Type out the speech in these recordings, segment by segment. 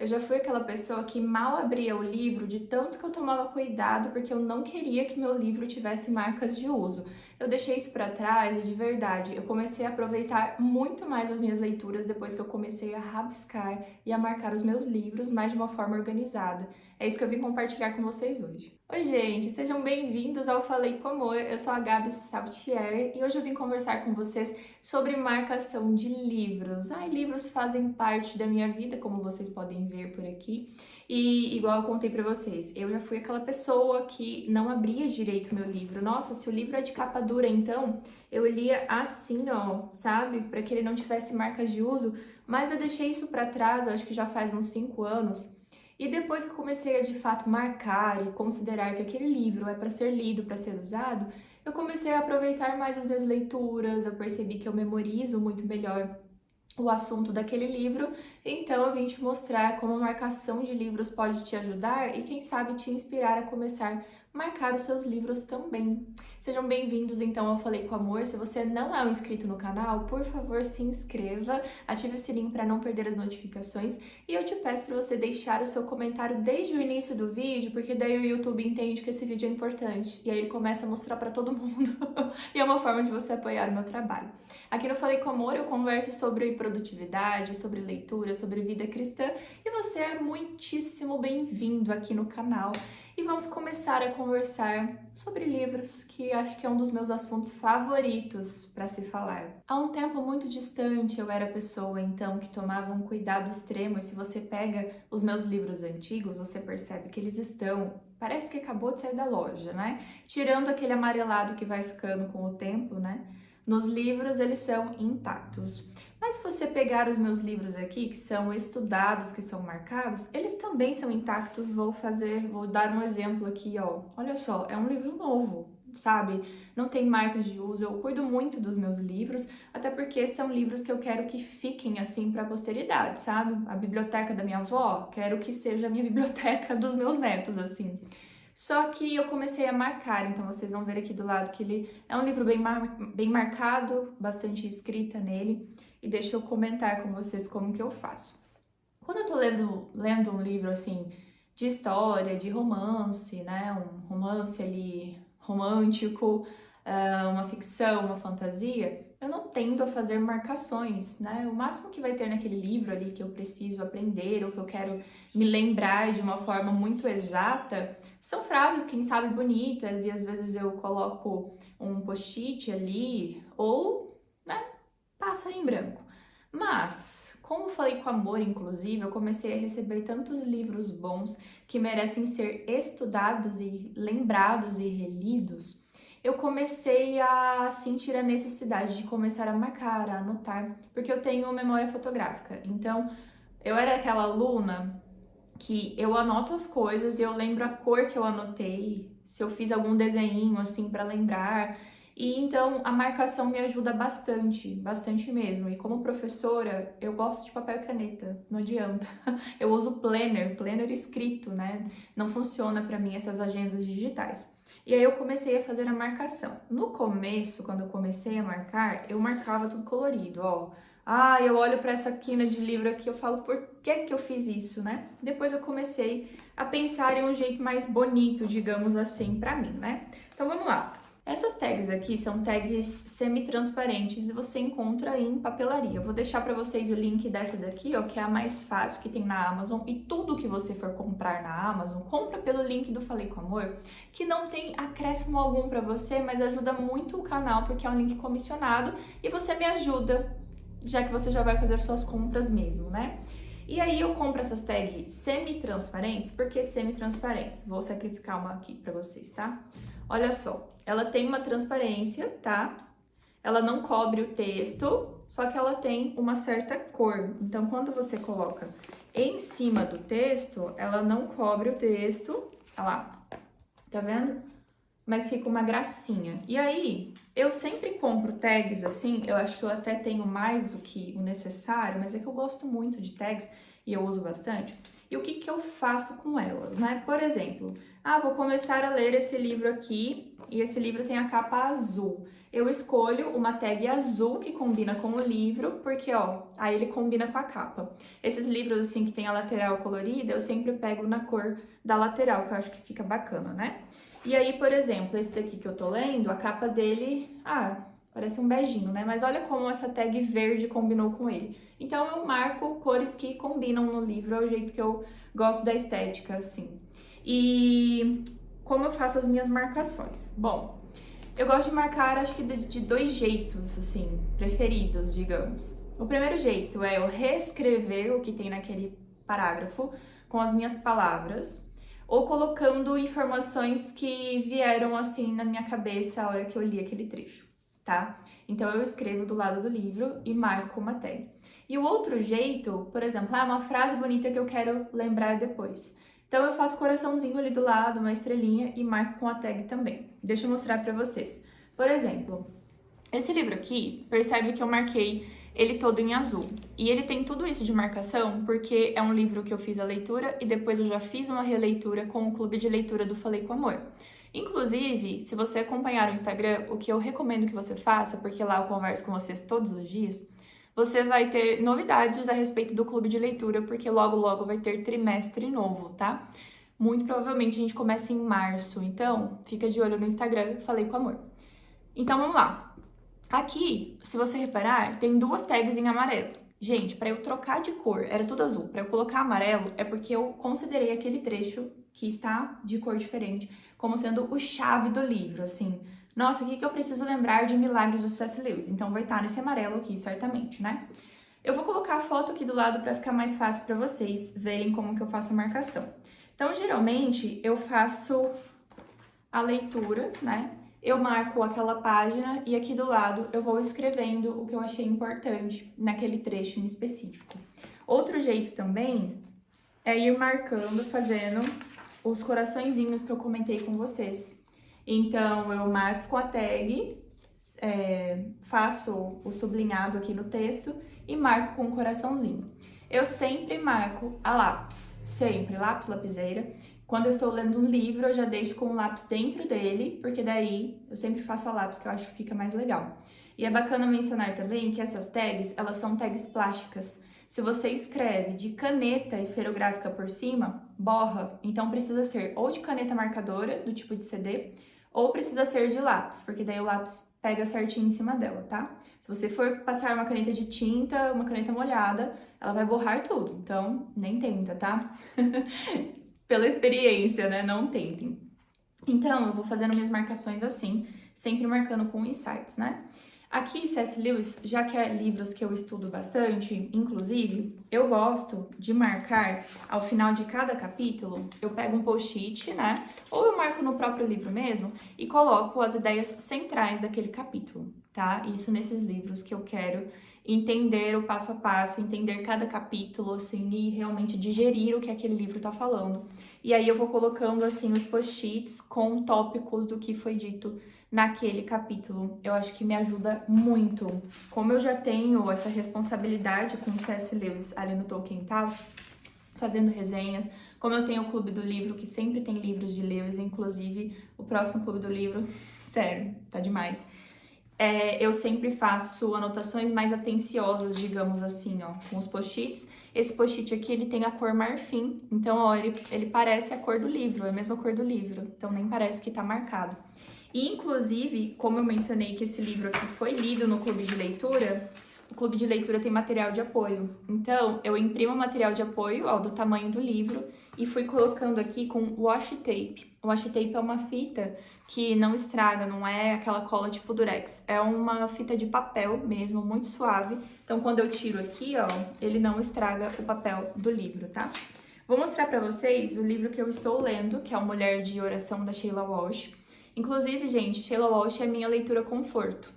Eu já fui aquela pessoa que mal abria o livro de tanto que eu tomava cuidado porque eu não queria que meu livro tivesse marcas de uso. Eu deixei isso para trás e de verdade, eu comecei a aproveitar muito mais as minhas leituras depois que eu comecei a rabiscar e a marcar os meus livros mais de uma forma organizada. É isso que eu vim compartilhar com vocês hoje. Oi, gente, sejam bem-vindos ao Falei com Amor. Eu sou a Gabi Saltier e hoje eu vim conversar com vocês sobre marcação de livros. Livros fazem parte da minha vida, como vocês podem ver por aqui. E igual eu contei pra vocês, eu já fui aquela pessoa que não abria direito meu livro. Nossa, se o livro é de capa dura, então eu lia assim, ó, sabe? Para que ele não tivesse marcas de uso. Mas eu deixei isso pra trás, eu acho que já faz uns 5 anos. E depois que eu comecei a de fato marcar e considerar que aquele livro é para ser lido, para ser usado, eu comecei a aproveitar mais as minhas leituras, eu percebi que eu memorizo muito melhor o assunto daquele livro, então eu vim te mostrar como a marcação de livros pode te ajudar e quem sabe te inspirar a começar a marcar os seus livros também. Sejam bem-vindos então ao Falei com Amor. Se você não é um inscrito no canal, por favor se inscreva, ative o sininho para não perder as notificações e eu te peço para você deixar o seu comentário desde o início do vídeo, porque daí o YouTube entende que esse vídeo é importante e aí ele começa a mostrar para todo mundo e é uma forma de você apoiar o meu trabalho. Aqui no Falei com Amor eu converso sobre produtividade, sobre leitura, sobre vida cristã e você é muitíssimo bem-vindo aqui no canal. E vamos começar a conversar sobre livros, que acho que é um dos meus assuntos favoritos para se falar. Há um tempo muito distante eu era a pessoa então que tomava um cuidado extremo e se você pega os meus livros antigos, você percebe que eles estão, parece que acabou de sair da loja, né? Tirando aquele amarelado que vai ficando com o tempo, né? Nos livros eles são intactos. Mas se você pegar os meus livros aqui, que são estudados, que são marcados, eles também são intactos. Vou dar um exemplo aqui, ó. Olha só, é um livro novo, sabe? Não tem marcas de uso. Eu cuido muito dos meus livros, até porque são livros que eu quero que fiquem assim para a posteridade, sabe? A biblioteca da minha avó, quero que seja a minha biblioteca dos meus netos, assim. Só que eu comecei a marcar, então vocês vão ver aqui do lado que ele é um livro bem marcado, bastante escrita nele, e deixa eu comentar com vocês como que eu faço. Quando eu tô lendo um livro assim de história, de romance, né, um romance ali romântico, uma ficção, uma fantasia, eu não tendo a fazer marcações, né? O máximo que vai ter naquele livro ali que eu preciso aprender ou que eu quero me lembrar de uma forma muito exata são frases, quem sabe, bonitas e às vezes eu coloco um post-it ali ou, né, passa em branco. Mas, como falei com amor, inclusive, eu comecei a receber tantos livros bons que merecem ser estudados e lembrados e relidos. Eu comecei a sentir a necessidade de começar a marcar, a anotar, porque eu tenho memória fotográfica. Então, eu era aquela aluna que eu anoto as coisas e eu lembro a cor que eu anotei, se eu fiz algum desenho assim para lembrar. E então a marcação me ajuda bastante, bastante mesmo. E como professora, eu gosto de papel e caneta, não adianta. Eu uso planner escrito, né? Não funciona para mim essas agendas digitais. E aí eu comecei a fazer a marcação. No começo, quando eu comecei a marcar, eu marcava tudo colorido, ó. Eu olho para essa quina de livro aqui, eu falo, por que que eu fiz isso, né? Depois eu comecei a pensar em um jeito mais bonito, digamos assim, para mim, né? Então vamos lá. Essas tags aqui são tags semi-transparentes e você encontra em papelaria. Eu vou deixar para vocês o link dessa daqui, ó, que é a mais fácil que tem na Amazon. E tudo que você for comprar na Amazon, compra pelo link do Falei com Amor, que não tem acréscimo algum para você, mas ajuda muito o canal, porque é um link comissionado e você me ajuda, já que você já vai fazer suas compras mesmo, né? E aí eu compro essas tags semi-transparentes, porque semi-transparentes? Vou sacrificar uma aqui para vocês, tá? Olha só, ela tem uma transparência, tá? Ela não cobre o texto, só que ela tem uma certa cor. Então, quando você coloca em cima do texto, ela não cobre o texto. Olha lá, tá vendo? Mas fica uma gracinha. E aí, eu sempre compro tags assim, eu acho que eu até tenho mais do que o necessário, mas é que eu gosto muito de tags e eu uso bastante. E o que que eu faço com elas, né? Por exemplo, vou começar a ler esse livro aqui e esse livro tem a capa azul. eu escolho uma tag azul que combina com o livro, porque, ó, aí ele combina com a capa. Esses livros, assim, que tem a lateral colorida, eu sempre pego na cor da lateral, que eu acho que fica bacana, né? E aí, por exemplo, esse daqui que eu tô lendo, a capa dele, parece um beijinho, né? Mas olha como essa tag verde combinou com ele. Então, eu marco cores que combinam no livro, é o jeito que eu gosto da estética, assim. E como eu faço as minhas marcações? Bom, eu gosto de marcar, acho que de dois jeitos, assim, preferidos, digamos. O primeiro jeito é eu reescrever o que tem naquele parágrafo com as minhas palavras, ou colocando informações que vieram, assim, na minha cabeça a hora que eu li aquele trecho, tá? Então, eu escrevo do lado do livro e marco uma tag. E o outro jeito, por exemplo, uma frase bonita que eu quero lembrar depois. Então, eu faço coraçãozinho ali do lado, uma estrelinha e marco com a tag também. Deixa eu mostrar pra vocês. Por exemplo, esse livro aqui, percebe que eu marquei ele todo em azul. E ele tem tudo isso de marcação porque é um livro que eu fiz a leitura e depois eu já fiz uma releitura com o clube de leitura do Falei com Amor. Inclusive, se você acompanhar o Instagram, o que eu recomendo que você faça, porque lá eu converso com vocês todos os dias, você vai ter novidades a respeito do clube de leitura, porque logo logo vai ter trimestre novo, tá? Muito provavelmente a gente começa em março, então fica de olho no Instagram, Falei com Amor. Então vamos lá. Aqui, se você reparar, tem duas tags em amarelo. Gente, para eu trocar de cor, era tudo azul. Para eu colocar amarelo, é porque eu considerei aquele trecho que está de cor diferente como sendo o chave do livro, assim. Nossa, o que eu preciso lembrar de Milagres do C.S. Lewis? Então vai estar nesse amarelo aqui, certamente, né? Eu vou colocar a foto aqui do lado para ficar mais fácil para vocês verem como que eu faço a marcação. Então, geralmente, eu faço a leitura, né? Eu marco aquela página e aqui do lado eu vou escrevendo o que eu achei importante naquele trecho em específico. Outro jeito também é ir marcando, fazendo os coraçõezinhos que eu comentei com vocês. Então, eu marco com a tag, faço o sublinhado aqui no texto e marco com um coraçãozinho. Eu sempre marco a lápis, sempre, lápis, lapiseira. Quando eu estou lendo um livro, eu já deixo com o lápis dentro dele, porque daí eu sempre faço a lápis, que eu acho que fica mais legal. E é bacana mencionar também que essas tags, elas são tags plásticas. Se você escreve de caneta esferográfica por cima, borra. Então precisa ser ou de caneta marcadora, do tipo de CD, ou precisa ser de lápis, porque daí o lápis pega certinho em cima dela, tá? Se você for passar uma caneta de tinta, uma caneta molhada, ela vai borrar tudo. Então, nem tenta, tá? Pela experiência, né? Não tentem. Então, eu vou fazendo minhas marcações assim, sempre marcando com insights, né? Aqui, C.S. Lewis, já que é livros que eu estudo bastante, inclusive, eu gosto de marcar ao final de cada capítulo, eu pego um post-it, né? Ou eu marco no próprio livro mesmo e coloco as ideias centrais daquele capítulo, tá? Isso nesses livros que eu quero entender o passo a passo, entender cada capítulo, assim, e realmente digerir o que aquele livro tá falando. E aí eu vou colocando, assim, os post-its com tópicos do que foi dito naquele capítulo. Eu acho que me ajuda muito. Como eu já tenho essa responsabilidade com o C.S. Lewis ali no Tolkien Tal, fazendo resenhas, como eu tenho o Clube do Livro, que sempre tem livros de Lewis, inclusive o próximo Clube do Livro, sério, tá demais. Eu sempre faço anotações mais atenciosas, digamos assim, ó, com os post-its. Esse post-it aqui, ele tem a cor marfim, então, ó, ele parece a cor do livro, é a mesma cor do livro, então nem parece que tá marcado. E, inclusive, como eu mencionei que esse livro aqui foi lido no clube de leitura, o clube de leitura tem material de apoio. Então, eu imprimo o material de apoio, ó, do tamanho do livro, e fui colocando aqui com washi tape. O washi tape é uma fita que não estraga, não é aquela cola tipo durex. É uma fita de papel mesmo, muito suave. Então, quando eu tiro aqui, ó, ele não estraga o papel do livro, tá? Vou mostrar pra vocês o livro que eu estou lendo, que é o Mulher de Oração, da Sheila Walsh. Inclusive, gente, Sheila Walsh é minha leitura conforto.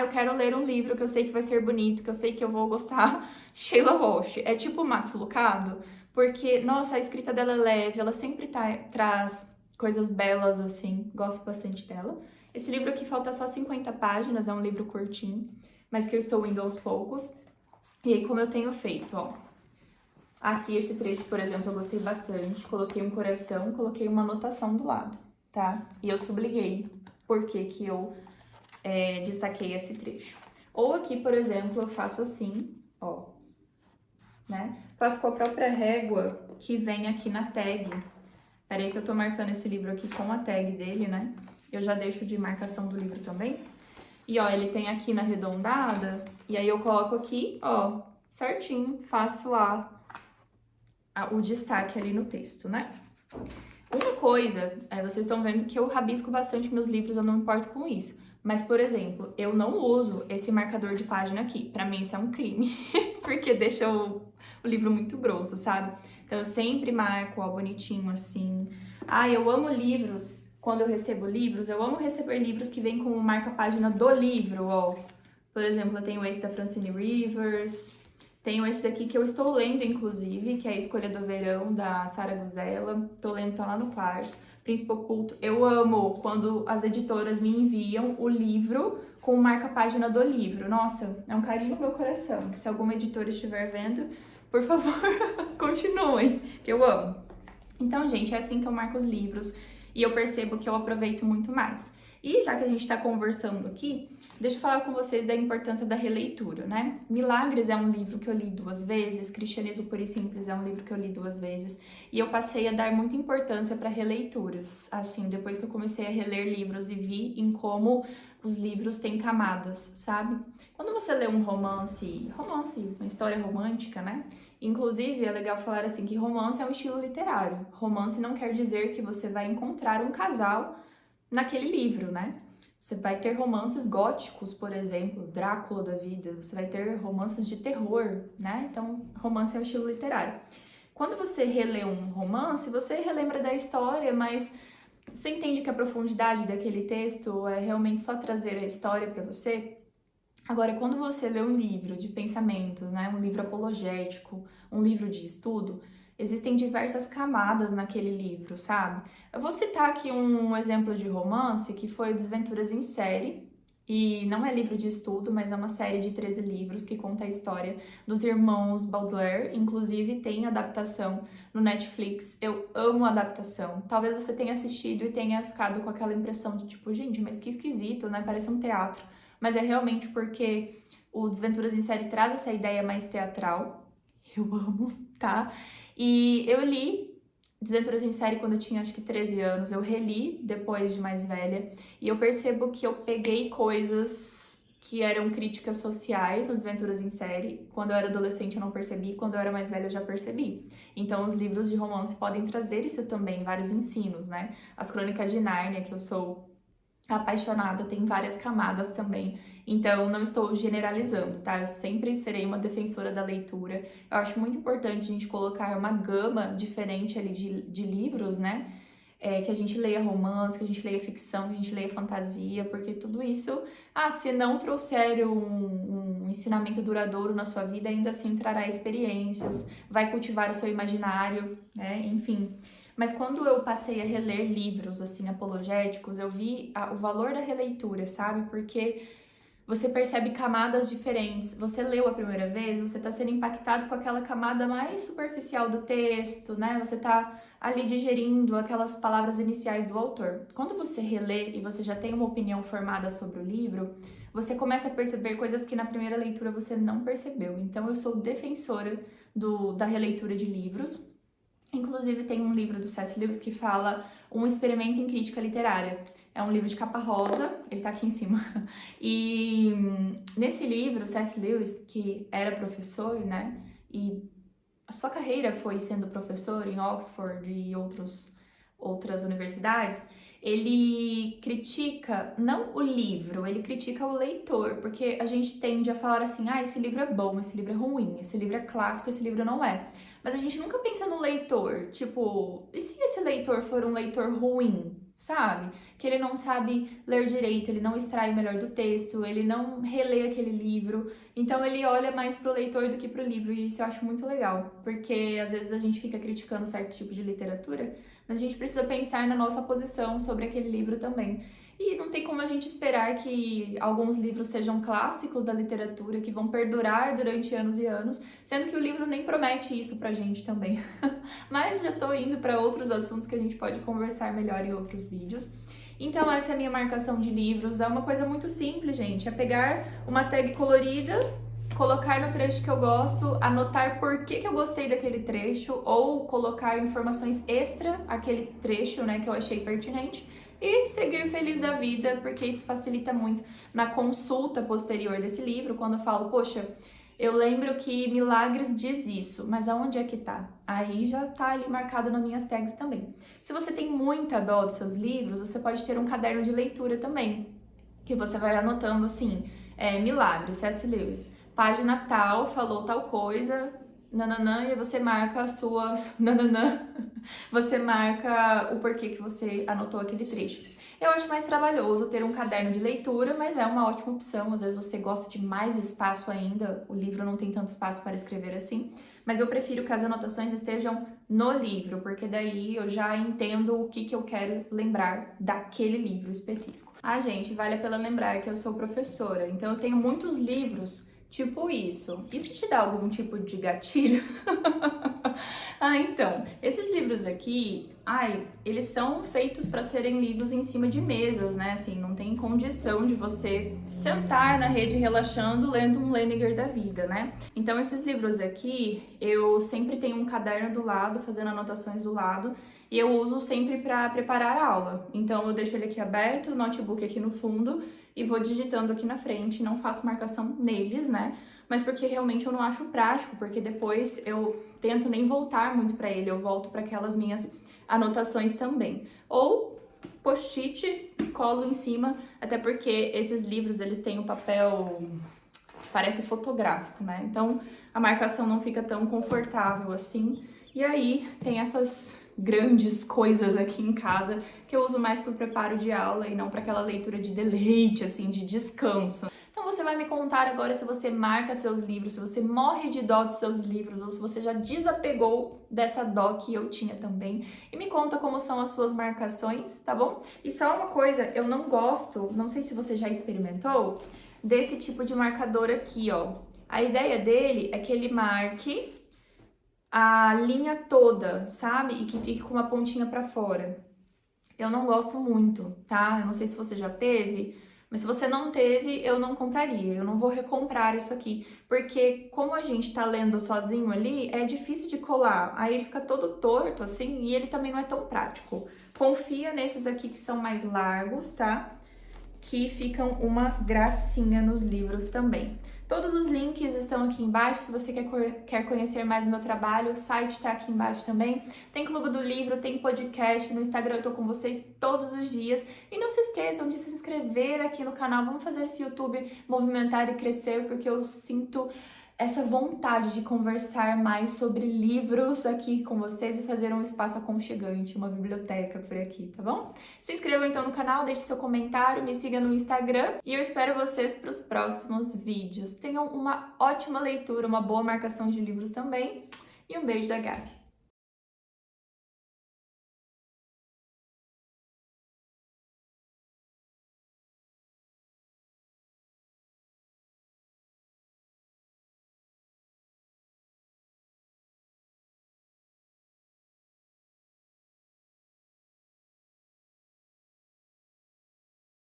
Eu quero ler um livro que eu sei que vai ser bonito, que eu sei que eu vou gostar. Sheila Walsh. É tipo o Max Lucado, porque, nossa, a escrita dela é leve, ela sempre traz coisas belas, assim. Gosto bastante dela. Esse livro aqui falta só 50 páginas, é um livro curtinho, mas que eu estou indo aos poucos. E aí, como eu tenho feito, ó. Aqui, esse trecho, por exemplo, eu gostei bastante. Coloquei um coração, coloquei uma anotação do lado, tá? E eu sublinhei por que eu destaquei esse trecho. Ou aqui, por exemplo, eu faço assim, ó, né? Faço com a própria régua que vem aqui na tag. Peraí que eu tô marcando esse livro aqui com a tag dele, né? Eu já deixo de marcação do livro também. E ó, ele tem aqui na arredondada, e aí eu coloco aqui, ó, certinho, faço o destaque ali no texto, né? Uma coisa, vocês estão vendo que eu rabisco bastante meus livros, eu não me importo com isso. Mas, por exemplo, eu não uso esse marcador de página aqui. Pra mim isso é um crime, porque deixa o livro muito grosso, sabe? Então eu sempre marco, ó, bonitinho assim. Ah, eu amo livros, quando eu recebo livros, eu amo receber livros que vêm com o marca-página do livro, ó. Por exemplo, eu tenho esse da Francine Rivers, tenho esse daqui que eu estou lendo, inclusive, que é a Escolha do Verão, da Sara Guzella. Tô lendo, tá lá no quarto. Príncipe Oculto. Eu amo quando as editoras me enviam o livro com marca-página do livro. Nossa, é um carinho no meu coração. Se alguma editora estiver vendo, por favor, continuem, que eu amo. Então, gente, é assim que eu marco os livros e eu percebo que eu aproveito muito mais. E já que a gente tá conversando aqui, deixa eu falar com vocês da importância da releitura, né? Milagres é um livro que eu li 2 vezes, Cristianismo Puro e Simples é um livro que eu li 2 vezes, e eu passei a dar muita importância para releituras, assim, depois que eu comecei a reler livros e vi em como os livros têm camadas, sabe? Quando você lê um romance, uma história romântica, né? Inclusive, é legal falar assim que romance é um estilo literário. Romance não quer dizer que você vai encontrar um casal naquele livro, né? Você vai ter romances góticos, por exemplo, Drácula da vida, você vai ter romances de terror, né? Então, romance é um estilo literário. Quando você relê um romance, você relembra da história, mas você entende que a profundidade daquele texto é realmente só trazer a história para você? Agora, quando você lê um livro de pensamentos, né, um livro apologético, um livro de estudo, existem diversas camadas naquele livro, sabe? Eu vou citar aqui um exemplo de romance que foi Desventuras em Série, e não é livro de estudo, mas é uma série de 13 livros que conta a história dos irmãos Baudelaire, inclusive tem adaptação no Netflix. Eu amo a adaptação. Talvez você tenha assistido e tenha ficado com aquela impressão de tipo, gente, mas que esquisito, né? Parece um teatro. Mas é realmente porque o Desventuras em Série traz essa ideia mais teatral. Eu amo, tá? E eu li Desventuras em Série quando eu tinha acho que 13 anos, eu reli depois de mais velha, e eu percebo que eu peguei coisas que eram críticas sociais no Desventuras em Série. Quando eu era adolescente eu não percebi, quando eu era mais velha eu já percebi. Então os livros de romance podem trazer isso também, vários ensinos, né? As Crônicas de Nárnia, que eu sou apaixonada, tem várias camadas também, então não estou generalizando, tá? Eu sempre serei uma defensora da leitura. Eu acho muito importante a gente colocar uma gama diferente ali de livros, né? Que a gente leia romance, que a gente leia ficção, que a gente leia fantasia, porque tudo isso, se não trouxer um ensinamento duradouro na sua vida, ainda assim trará experiências, vai cultivar o seu imaginário, né? Enfim. Mas quando eu passei a reler livros, assim, apologéticos, eu vi o valor da releitura, sabe? Porque você percebe camadas diferentes. Você leu a primeira vez, você está sendo impactado com aquela camada mais superficial do texto, né? Você está ali digerindo aquelas palavras iniciais do autor. Quando você relê e você já tem uma opinião formada sobre o livro, você começa a perceber coisas que na primeira leitura você não percebeu. Então, eu sou defensora da releitura de livros. Inclusive, tem um livro do C.S. Lewis que fala Um Experimento em Crítica Literária. É um livro de capa rosa, ele tá aqui em cima. E nesse livro, C.S. Lewis, que era professor, né, e a sua carreira foi sendo professor em Oxford e outras universidades, ele critica, não o livro, ele critica o leitor, porque a gente tende a falar assim, esse livro é bom, esse livro é ruim, esse livro é clássico, esse livro não é. Mas a gente nunca pensa no leitor, tipo, e se esse leitor for um leitor ruim, sabe? Que ele não sabe ler direito, ele não extrai o melhor do texto, ele não relê aquele livro, então ele olha mais pro leitor do que pro livro, e isso eu acho muito legal, porque às vezes a gente fica criticando certo tipo de literatura, mas a gente precisa pensar na nossa posição sobre aquele livro também. E não tem como a gente esperar que alguns livros sejam clássicos da literatura, que vão perdurar durante anos e anos, sendo que o livro nem promete isso pra gente também. Mas já tô indo para outros assuntos que a gente pode conversar melhor em outros vídeos. Então essa é a minha marcação de livros, é uma coisa muito simples, gente, é pegar uma tag colorida, colocar no trecho que eu gosto, anotar por que eu gostei daquele trecho ou colocar informações extra àquele trecho, né, que eu achei pertinente e seguir feliz da vida, porque isso facilita muito na consulta posterior desse livro, quando eu falo, poxa, eu lembro que Milagres diz isso, mas aonde é que tá? Aí já tá ali marcado nas minhas tags também. Se você tem muita dó dos seus livros, você pode ter um caderno de leitura também, que você vai anotando assim, Milagres, C.S. Lewis, página tal, falou tal coisa, nananã, e aí você marca as suas nananã, você marca o porquê que você anotou aquele trecho. Eu acho mais trabalhoso ter um caderno de leitura, mas é uma ótima opção. Às vezes você gosta de mais espaço ainda, o livro não tem tanto espaço para escrever assim, mas eu prefiro que as anotações estejam no livro, porque daí eu já entendo o que eu quero lembrar daquele livro específico. Ah, gente, vale a pena lembrar que eu sou professora, então eu tenho muitos livros tipo isso. Isso te dá algum tipo de gatilho? Ah, então, esses livros aqui, eles são feitos para serem lidos em cima de mesas, né? Assim, não tem condição de você sentar na rede relaxando lendo um Lenniger da vida, né? Então, esses livros aqui, eu sempre tenho um caderno do lado, fazendo anotações do lado, e eu uso sempre para preparar a aula. Então, eu deixo ele aqui aberto, o notebook aqui no fundo, e vou digitando aqui na frente, não faço marcação neles, né? Mas porque realmente eu não acho prático, porque depois eu tento nem voltar muito para ele, eu volto para aquelas minhas anotações também. Ou post-it, colo em cima, até porque esses livros eles têm um papel, parece fotográfico, né? Então a marcação não fica tão confortável assim. E aí tem essas grandes coisas aqui em casa que eu uso mais para o preparo de aula e não para aquela leitura de deleite, assim, de descanso. Então você vai me contar agora se você marca seus livros, se você morre de dó dos seus livros ou se você já desapegou dessa dó que eu tinha também. E me conta como são as suas marcações, tá bom? E só uma coisa, eu não gosto, não sei se você já experimentou, desse tipo de marcador aqui, ó. A ideia dele é que ele marque a linha toda, sabe? E que fique com uma pontinha pra fora. Eu não gosto muito, tá? Eu não sei se você já teve, mas se você não teve, eu não compraria. Eu não vou recomprar isso aqui, porque como a gente tá lendo sozinho ali, é difícil de colar. Aí ele fica todo torto, assim, e ele também não é tão prático. Confia nesses aqui que são mais largos, tá? Que ficam uma gracinha nos livros também. Todos os links estão aqui embaixo, se você quer conhecer mais o meu trabalho, o site tá aqui embaixo também. Tem Clube do Livro, tem podcast, no Instagram eu tô com vocês todos os dias. E não se esqueçam de se inscrever aqui no canal, vamos fazer esse YouTube movimentar e crescer, porque eu sinto essa vontade de conversar mais sobre livros aqui com vocês e fazer um espaço aconchegante, uma biblioteca por aqui, tá bom? Se inscreva então no canal, deixe seu comentário, me siga no Instagram e eu espero vocês para os próximos vídeos. Tenham uma ótima leitura, uma boa marcação de livros também e um beijo da Gabi.